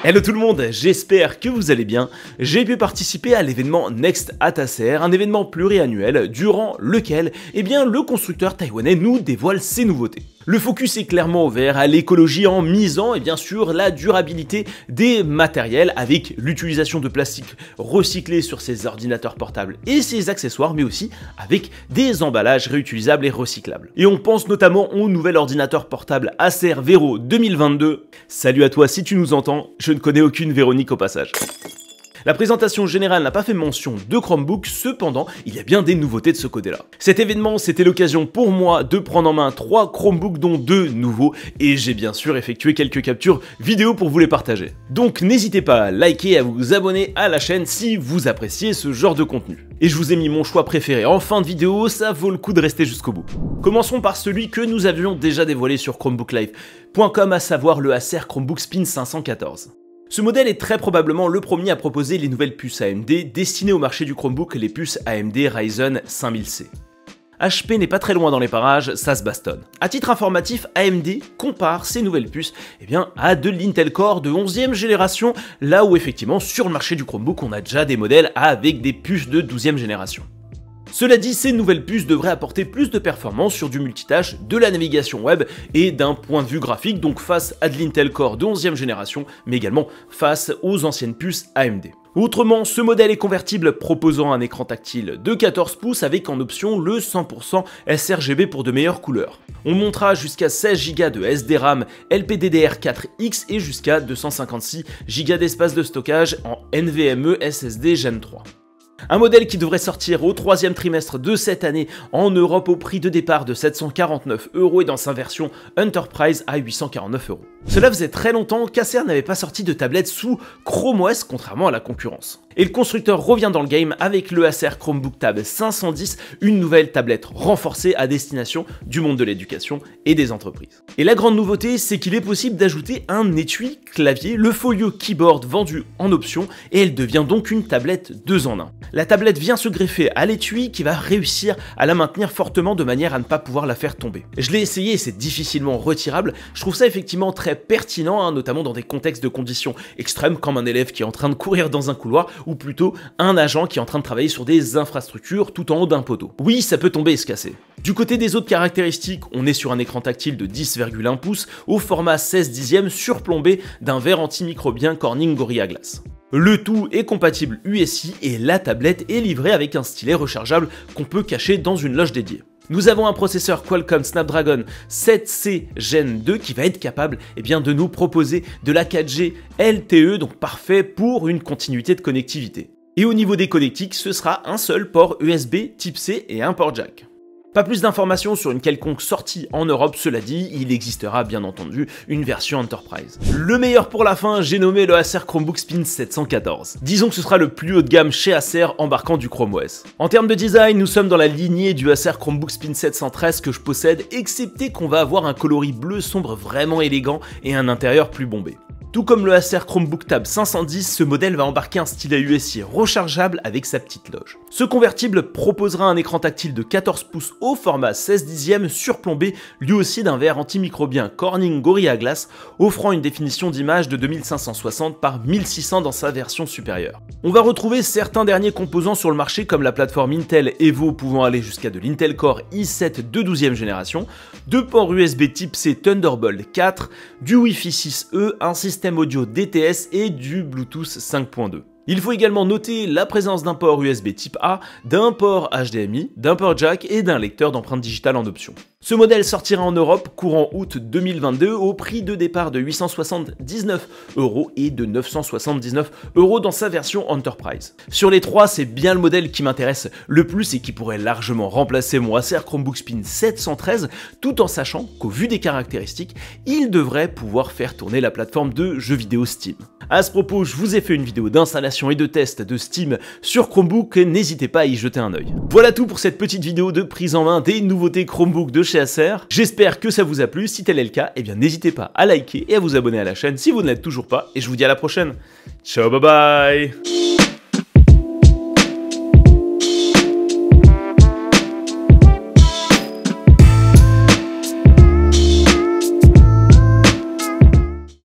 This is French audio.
Hello tout le monde, j'espère que vous allez bien. J'ai pu participer à l'événement Next at Acer, un événement pluriannuel durant lequel le constructeur taïwanais nous dévoile ses nouveautés. Le focus est clairement ouvert à l'écologie en misant sur la durabilité des matériels avec l'utilisation de plastique recyclé sur ses ordinateurs portables et ses accessoires, mais aussi avec des emballages réutilisables et recyclables. Et on pense notamment au nouvel ordinateur portable Acer Vero 2022. Salut à toi si tu nous entends, je ne connais aucune Véronique au passage. La présentation générale n'a pas fait mention de Chromebook, cependant, il y a bien des nouveautés de ce côté-là. Cet événement, c'était l'occasion pour moi de prendre en main 3 Chromebooks dont 2 nouveaux, et j'ai bien sûr effectué quelques captures vidéo pour vous les partager. Donc n'hésitez pas à liker et à vous abonner à la chaîne si vous appréciez ce genre de contenu. Et je vous ai mis mon choix préféré en fin de vidéo, ça vaut le coup de rester jusqu'au bout. Commençons par celui que nous avions déjà dévoilé sur chromebooklive.com, à savoir le Acer Chromebook Spin 514. Ce modèle est très probablement le premier à proposer les nouvelles puces AMD destinées au marché du Chromebook, les puces AMD Ryzen 5000C. HP n'est pas très loin dans les parages, ça se bastonne. À titre informatif, AMD compare ces nouvelles puces à de l'Intel Core de 11e génération, là où effectivement sur le marché du Chromebook on a déjà des modèles avec des puces de 12e génération. Cela dit, ces nouvelles puces devraient apporter plus de performance sur du multitâche, de la navigation web et d'un point de vue graphique, donc face à de l'Intel Core de 11e génération, mais également face aux anciennes puces AMD. Autrement, ce modèle est convertible proposant un écran tactile de 14 pouces avec en option le 100% sRGB pour de meilleures couleurs. On montera jusqu'à 16 Go de SDRAM LPDDR4X et jusqu'à 256 Go d'espace de stockage en NVMe SSD Gen 3. Un modèle qui devrait sortir au 3e trimestre de cette année en Europe au prix de départ de 749 € et dans sa version Enterprise à 849 €. Cela faisait très longtemps qu'Acer n'avait pas sorti de tablette sous Chrome OS contrairement à la concurrence. Et le constructeur revient dans le game avec le Acer Chromebook Tab 510, une nouvelle tablette renforcée à destination du monde de l'éducation et des entreprises. Et la grande nouveauté, c'est qu'il est possible d'ajouter un étui clavier, le Folio Keyboard vendu en option, et elle devient donc une tablette 2 en 1. La tablette vient se greffer à l'étui qui va réussir à la maintenir fortement de manière à ne pas pouvoir la faire tomber. Je l'ai essayé et c'est difficilement retirable, je trouve ça effectivement très pertinent, notamment dans des contextes de conditions extrêmes comme un élève qui est en train de courir dans un couloir ou plutôt un agent qui est en train de travailler sur des infrastructures tout en haut d'un poteau. Oui, ça peut tomber et se casser. Du côté des autres caractéristiques, on est sur un écran tactile de 10,1 pouces au format 16/10 surplombé d'un verre antimicrobien Corning Gorilla Glass. Le tout est compatible USI et la tablette est livrée avec un stylet rechargeable qu'on peut cacher dans une loge dédiée. Nous avons un processeur Qualcomm Snapdragon 7C Gen 2 qui va être capable de nous proposer de la 4G LTE, donc parfait pour une continuité de connectivité. Et au niveau des connectiques, ce sera un seul port USB Type C et un port jack. Pas plus d'informations sur une quelconque sortie en Europe, cela dit, il existera bien entendu une version Enterprise. Le meilleur pour la fin, j'ai nommé le Acer Chromebook Spin 714. Disons que ce sera le plus haut de gamme chez Acer embarquant du Chrome OS. En termes de design, nous sommes dans la lignée du Acer Chromebook Spin 713 que je possède, excepté qu'on va avoir un coloris bleu sombre vraiment élégant et un intérieur plus bombé. Tout comme le Acer Chromebook Tab 510, ce modèle va embarquer un stylet USI rechargeable avec sa petite loge. Ce convertible proposera un écran tactile de 14 pouces au format 16/10 surplombé, lui aussi d'un verre antimicrobien Corning Gorilla Glass, offrant une définition d'image de 2560 par 1600 dans sa version supérieure. On va retrouver certains derniers composants sur le marché comme la plateforme Intel Evo pouvant aller jusqu'à de l'Intel Core i7 de 12e génération, 2 ports USB Type C Thunderbolt 4, du Wi-Fi 6E, un système audio DTS et du Bluetooth 5.2. Il faut également noter la présence d'un port USB Type A, d'un port HDMI, d'un port jack et d'un lecteur d'empreintes digitales en option. Ce modèle sortira en Europe courant août 2022 au prix de départ de 879 € et de 979 € dans sa version Enterprise. Sur les trois, c'est bien le modèle qui m'intéresse le plus et qui pourrait largement remplacer mon Acer Chromebook Spin 713, tout en sachant qu'au vu des caractéristiques, il devrait pouvoir faire tourner la plateforme de jeux vidéo Steam. À ce propos, je vous ai fait une vidéo d'installation et de test de Steam sur Chromebook, n'hésitez pas à y jeter un œil. Voilà tout pour cette petite vidéo de prise en main des nouveautés Chromebook de chez Acer. J'espère que ça vous a plu, si tel est le cas, n'hésitez pas à liker et à vous abonner à la chaîne si vous ne l'êtes toujours pas, et je vous dis à la prochaine. Ciao, bye bye.